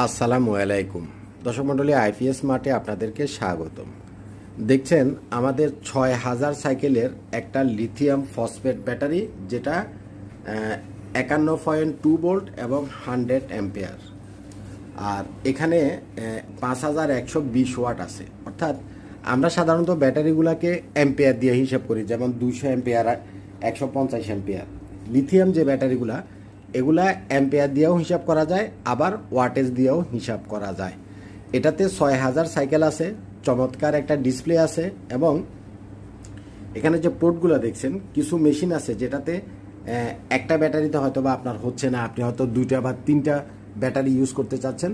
আসসালামু আলাইকুম দর্শক মণ্ডলী, আইপিএস মার্টে আপনাদেরকে স্বাগতম। দেখছেন আমাদের ৬,০০০ সাইকেলের একটা লিথিয়াম ফসফেট ব্যাটারি, যেটা ৫১.২ ভোল্ট এবং 100 অ্যাম্পিয়ার। আর এখানে ৫,১২০ ওয়াট আছে। অর্থাৎ আমরা সাধারণত ব্যাটারিগুলোকে অ্যাম্পিয়ার দিয়ে হিসাব করি, যেমন ২০০ অ্যাম্পিয়ার, ১৫০ অ্যাম্পিয়ার। লিথিয়াম যে ব্যাটারিগুলা, এগুলা অ্যাম্পিয়ার দিয়েও হিসাব করা যায়, আবার ওয়াটেজ দিয়েও হিসাব করা যায়। এটাতে ৬,০০০ সাইকেল আছে, চমৎকার একটা ডিসপ্লে আছে, এবং এখানে যে পোর্টগুলো দেখছেন, কিছু মেশিন আছে যেটাতে একটা ব্যাটারিতে হয়তো বা আপনার হচ্ছে না, আপনি হয়তো ২টা বা ৩টা ব্যাটারি ইউজ করতে চাচ্ছেন।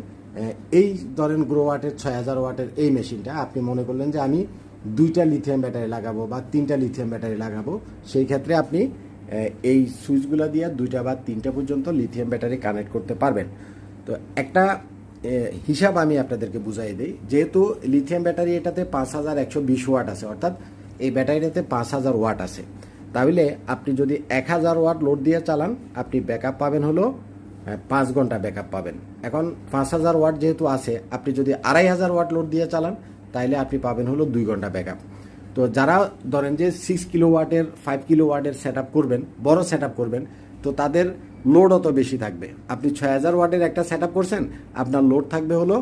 এই ধরেন গ্রো ওয়াটের ৬,০০০ ওয়াটের এই মেশিনটা আপনি মনে করলেন যে আমি ২টা লিথিয়াম ব্যাটারি লাগাবো বা ৩টা লিথিয়াম ব্যাটারি লাগাবো, সেই ক্ষেত্রে আপনি এই সুইচগুলো দিয়ে ২টা বা ৩টা পর্যন্ত লিথিয়াম ব্যাটারি কানেক্ট করতে পারবেন। তো একটা হিসাব আমি আপনাদেরকে বুঝাই দিই। যেহেতু লিথিয়াম ব্যাটারি এটাতে ৫,১২০ ওয়াট আছে, অর্থাৎ এই ব্যাটারিটাতে ৫,০০০ ওয়াট আছে, তাহলে আপনি যদি ১,০০০ ওয়াট লোড দিয়ে চালান, আপনি ব্যাকআপ পাবেন হলো ৫ ঘন্টা ব্যাকআপ পাবেন। এখন ৫,০০০ ওয়াট যেহেতু আছে, আপনি যদি ২,৫০০ ওয়াট লোড দিয়ে চালান, তাহলে আপনি পাবেন হলো ২ ঘন্টা ব্যাকআপ। তো যারা ধরেন যে 6 কিলো ওয়াটের 5 কিলো ওয়াটের সেট আপ করবেন, বড় সেট আপ করবেন, তো তাদের লোড অত বেশি থাকবে। আপনি ৬,০০০ ওয়াটের একটা সেট আপ করছেন, আপনার লোড থাকবে হলো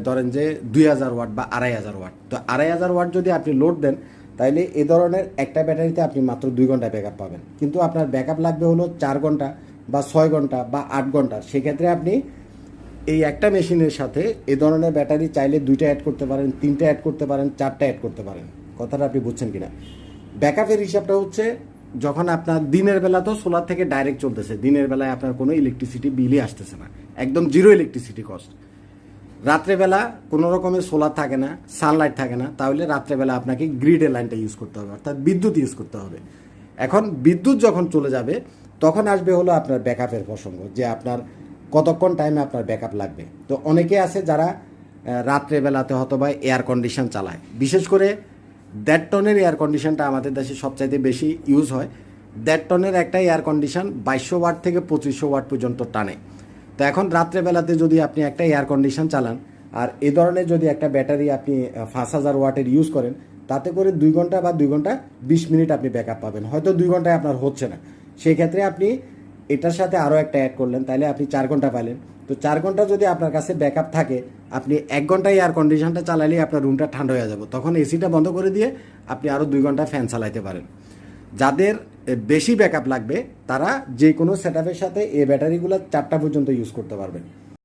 ধরেন যে ২,০০০ ওয়াট বা ২,৫০০ ওয়াট। তো ২,৫০০ ওয়াট যদি আপনি লোড দেন, তাইলে এ ধরনের একটা ব্যাটারিতে আপনি মাত্র ২ ঘন্টা ব্যাকআপ পাবেন। কিন্তু আপনার ব্যাকআপ লাগবে হলো ৪ ঘন্টা বা ৬ ঘন্টা বা ৮ ঘন্টা। সেক্ষেত্রে আপনি এই একটা মেশিনের সাথে এ ধরনের ব্যাটারি চাইলে ২টা অ্যাড করতে পারেন, ৩টা অ্যাড করতে পারেন, ৪টা অ্যাড করতে পারেন। কথাটা আপনি বুঝছেন কিনা? ব্যাকআপের হিসাবটা হচ্ছে, যখন আপনার দিনের বেলা তো সোলার থেকে ডাইরেক্ট চলতেছে, দিনের বেলায় আপনার কোনো ইলেকট্রিসিটি বিলই আসতেছে না, একদম জিরো ইলেকট্রিসিটি কস্ট। রাত্রেবেলা কোনো রকমের সোলার থাকে না, সানলাইট থাকে না, তাহলে রাত্রেবেলা আপনাকে গ্রিডের লাইনটা ইউজ করতে হবে, অর্থাৎ বিদ্যুৎ ইউজ করতে হবে। এখন বিদ্যুৎ যখন চলে যাবে, তখন আসবে হলো আপনার ব্যাকআপের প্রসঙ্গ, যে আপনার কতক্ষণ টাইমে আপনার ব্যাকআপ লাগবে। তো অনেকে আছে যারা রাত্রেবেলাতে হয়তো বা এয়ার কন্ডিশন চালায়, বিশেষ করে ১.৫ টনের এয়ার কন্ডিশনটা আমাদের দেশে সবচাইতে বেশি ইউজ হয়। ১.৫ টনের একটা এয়ার কন্ডিশন ২২০০ ওয়াট থেকে ২৫০০ ওয়াট পর্যন্ত টানে। তো এখন রাত্রেবেলাতে যদি আপনি একটা এয়ার কন্ডিশন চালান, আর এ ধরনের যদি একটা ব্যাটারি আপনি ৫,০০০ ওয়াটের ইউজ করেন, তাতে করে ২ ঘন্টা বা ২ ঘন্টা ২০ মিনিট আপনি ব্যাকআপ পাবেন। হয়তো ২ ঘন্টায় আপনার হচ্ছে না, সেই ক্ষেত্রে আপনি এটার সাথে আরও একটা অ্যাড করলেন, তাহলে আপনি ৪ ঘন্টা পাইলেন। তো ৪ ঘন্টা যদি আপনার কাছে ব্যাকআপ থাকে, আপনি ১ ঘন্টা এয়ার কন্ডিশনটা চালালেই আপনার রুমটা ঠান্ডা হয়ে যাবে। তখন এসিটা বন্ধ করে দিয়ে আপনি আরও ২ ঘন্টা ফ্যান চালাইতে পারেন। যাদের বেশি ব্যাকআপ লাগবে, তারা যে কোনো সেটআপের সাথে এই ব্যাটারিগুলো ৪টা পর্যন্ত ইউজ করতে পারবেন।